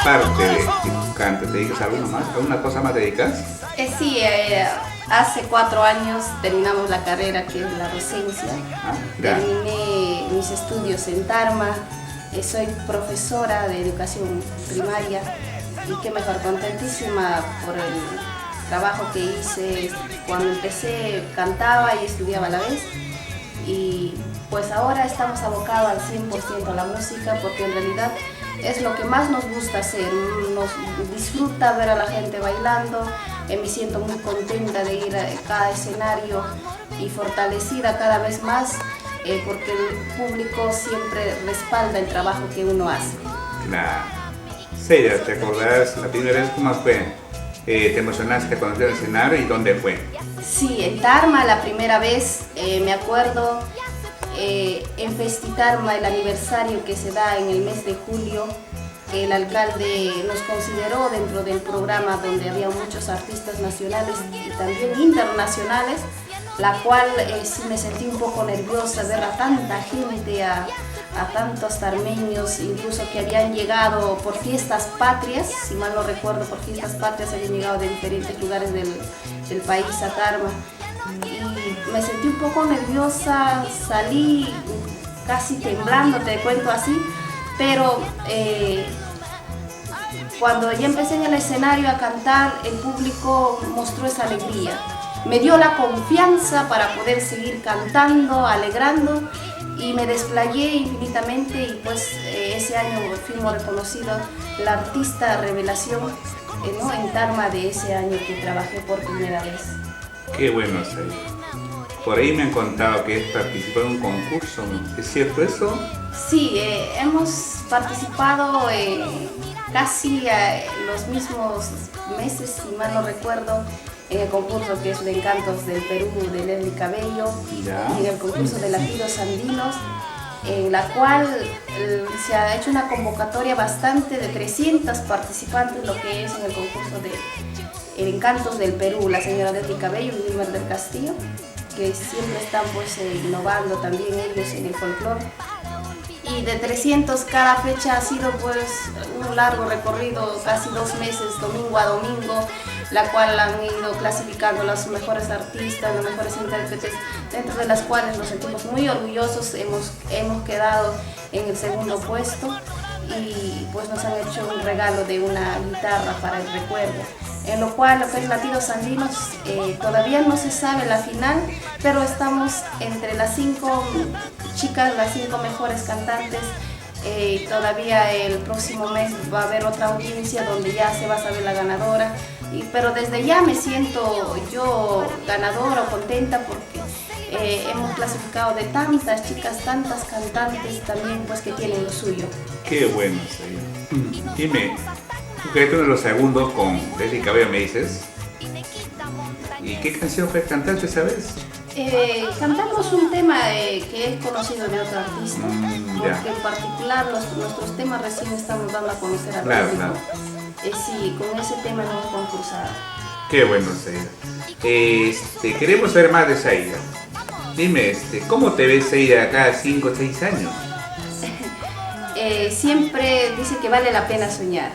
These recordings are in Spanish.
aparte de que tú cantas, ¿te dedicas a alguna más? ¿Alguna cosa más te dedicas? Sí, hace 4 años terminamos la carrera que es la docencia. Ah, ya. Terminé mis estudios en Tarma. Soy profesora de educación primaria y qué mejor, contentísima por el trabajo que hice. Cuando empecé cantaba y estudiaba a la vez, y pues ahora estamos abocados al 100% a la música, porque en realidad es lo que más nos gusta hacer. Nos disfruta ver a la gente bailando. Me siento muy contenta de ir a cada escenario y fortalecida cada vez más, porque el público siempre respalda el trabajo que uno hace. Claro. Seida, ¿te acordás la primera vez cómo fue? ¿Te emocionaste cuando fui al escenario y dónde fue? Sí, en Tarma la primera vez, me acuerdo, en Festitarma, el aniversario que se da en el mes de julio, el alcalde nos consideró dentro del programa donde había muchos artistas nacionales y también internacionales, la cual sí me sentí un poco nerviosa ver a tanta gente, a tantos tarmeños, incluso que habían llegado por fiestas patrias, si mal no recuerdo, por fiestas patrias habían llegado de diferentes lugares del país a Tarma. Y me sentí un poco nerviosa, salí casi temblando, te cuento así, pero cuando ya empecé en el escenario a cantar, el público mostró esa alegría. Me dio la confianza para poder seguir cantando, alegrando, y me desplayé infinitamente, y pues ese año fuimos reconocidos la artista revelación, ¿no?, en Tarma de ese año que trabajé por primera vez. Qué bueno, Seida. Por ahí me han contado que has participado en un concurso, ¿no? ¿Es cierto eso? Sí, hemos participado casi los mismos meses, si mal no recuerdo, en el concurso que es de Encantos del Perú de Leslie Cabello, Ya. en el concurso de Latidos Andinos, en la cual se ha hecho una convocatoria bastante de 300 participantes, lo que es en el concurso de Encantos del Perú, la señora Leslie Cabello y Wilmer del Castillo, que siempre están pues innovando también ellos en el folclore. Y de 300 cada fecha ha sido pues un largo recorrido, casi 2 meses, domingo a domingo, la cual han ido clasificando los mejores artistas, los mejores intérpretes, dentro de las cuales nos sentimos muy orgullosos. Hemos quedado en el segundo puesto, y pues nos han hecho un regalo de una guitarra para el recuerdo. En lo cual, lo que es Latidos Andinos, todavía no se sabe la final, pero estamos entre las 5 chicas, las 5 mejores cantantes. Todavía el próximo mes va a haber otra audiencia donde ya se va a saber la ganadora, pero desde ya me siento yo ganadora o contenta, porque hemos clasificado de tantas chicas, tantas cantantes también, pues que tienen lo suyo. Qué bueno, Seida. Dime, tú quedaste uno de los segundos con Leslie Cabello, me dices. ¿Y qué canción fue cantaste esa vez? Cantamos un tema que es conocido de otro artista, Ya. porque en particular nuestros temas recién estamos dando a conocer al Claro, público. claro. Sí, con ese tema hemos concursado. Qué bueno, Seida. Queremos saber más de Seida. Dime, ¿cómo te ves, Seida, acá 5 o 6 años? Siempre dice que vale la pena soñar.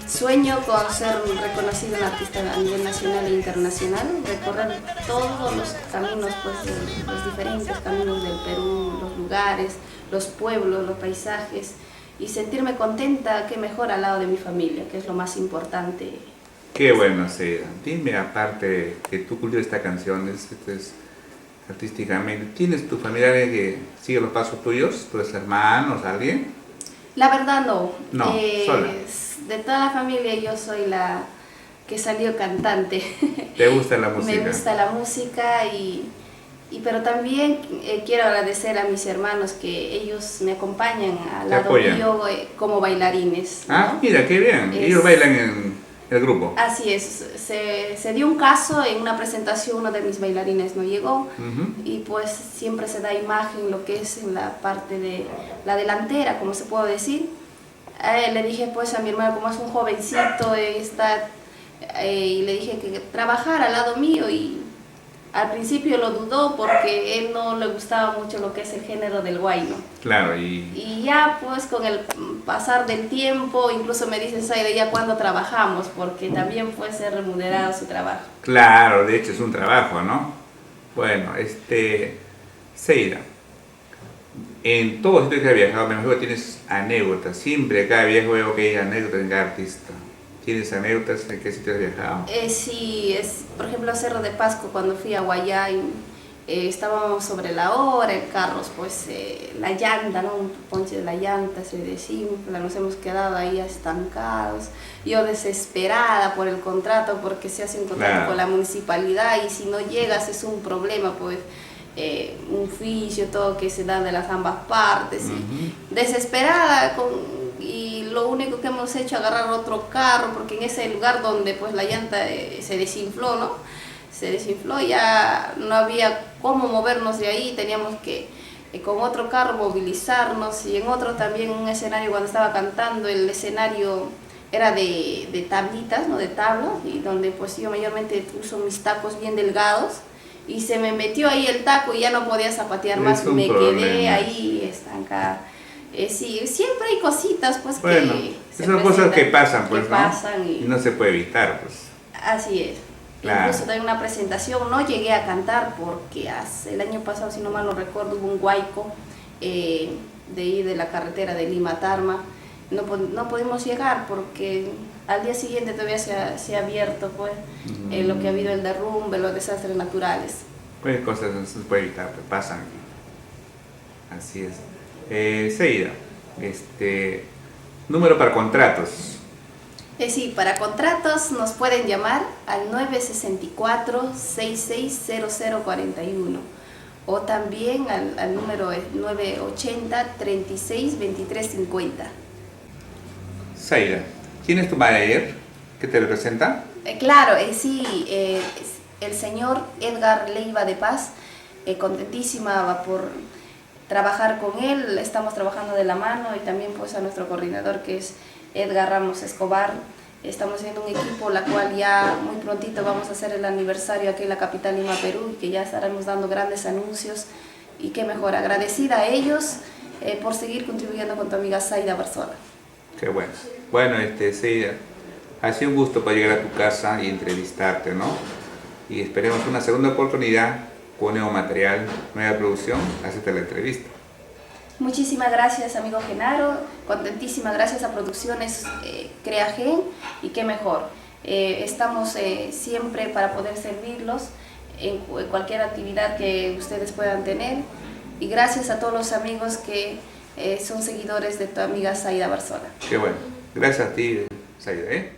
Sueño con ser reconocido un artista a nivel nacional e internacional, recorrer todos los caminos, pues, los diferentes caminos del Perú, los lugares, los pueblos, los paisajes, y sentirme contenta, que mejor al lado de mi familia, que es lo más importante. Qué bueno, Seida. Dime, aparte que tú cultivas esta canción, artísticamente, ¿tienes tu familia que sigue los pasos tuyos? ¿Tus hermanos, alguien? La verdad no. No, sola. De toda la familia yo soy la que salió cantante. ¿Te gusta la música? Me gusta la música, pero también quiero agradecer a mis hermanos, que ellos me acompañan al lado mío como bailarines, ¿no? Ah, mira, qué bien. Ellos bailan en el grupo. Así es. Se dio un caso en una presentación, uno de mis bailarines no llegó, y pues siempre se da imagen lo que es en la parte de la delantera, como se puede decir. Le dije pues a mi hermano, como es un jovencito, y le dije que trabajara al lado mío, y al principio lo dudó porque él no le gustaba mucho lo que es el género del huayno. Claro, Y ya pues con el pasar del tiempo, incluso me dice Zaida, ya cuando trabajamos, porque también puede ser remunerado su trabajo. claro, de hecho es un trabajo, ¿no? Bueno, Zaida, en todos sitios que has viajado, me imagino que tienes anécdotas. Siempre cada viaje veo que hay anécdotas en cada artista. ¿Tienes anécdotas en qué sitios has viajado? Sí, por ejemplo, Cerro de Pasco, cuando fui a Guayay, estábamos sobre la hora, en carros, pues la llanta, ¿no? Un ponche de la llanta se desinfla, nos hemos quedado ahí estancados. Yo desesperada por el contrato, porque se hace un contrato Claro. con la municipalidad y si no llegas es un problema, pues un juicio, todo que se da de las ambas partes. Y desesperada y lo único que hemos hecho es agarrar otro carro, porque en ese lugar donde pues la llanta se desinfló, ¿no? Se desinfló, ya no había cómo movernos de ahí, teníamos que con otro carro movilizarnos, y en otro también un escenario cuando estaba cantando, el escenario era de tablitas, ¿no? De tablas, y donde pues yo mayormente uso mis tacos bien delgados, y se me metió ahí el taco y ya no podía zapatear más, Es un me problema. quedé ahí estancada. Sí, siempre hay cositas pues Bueno, que se son cosas que presentan, pasan, pues, que ¿no? pasan Y no se puede evitar, pues. así es. Claro. Incluso también una presentación, no llegué a cantar porque el año pasado, si no mal no recuerdo, hubo un huaico de ir de la carretera de Lima a Tarma. No pudimos llegar porque al día siguiente todavía se ha abierto pues, lo que ha habido el derrumbe, los desastres naturales. Pues cosas no se puede evitar, pues pasan. Así es. Zaida, número para contratos. Sí, para contratos nos pueden llamar al 964-660041 o también al número 980-362350. Zaida, ¿quién es tu manager que te representa? Claro, sí, el señor Edgar Leiva de Paz, contentísima por trabajar con él, estamos trabajando de la mano, y también pues a nuestro coordinador que es Edgar Ramos Escobar. Estamos haciendo un equipo, la cual ya muy prontito vamos a hacer el aniversario aquí en la capital Lima, Perú, y que ya estaremos dando grandes anuncios, y qué mejor, agradecida a ellos por seguir contribuyendo con tu amiga Zaida Barzola. Qué bueno. Bueno, Zaida, ha sido un gusto para llegar a tu casa y entrevistarte, ¿no? Y esperemos una segunda oportunidad con nuevo material, nueva producción, hacerte la entrevista. Muchísimas gracias, amigo Genaro, contentísima, gracias a Producciones Creagen, y qué mejor. Estamos siempre para poder servirlos en cualquier actividad que ustedes puedan tener, y gracias a todos los amigos que son seguidores de tu amiga Zaida Barzola. Qué bueno. Gracias a ti, Zaida, ¿eh?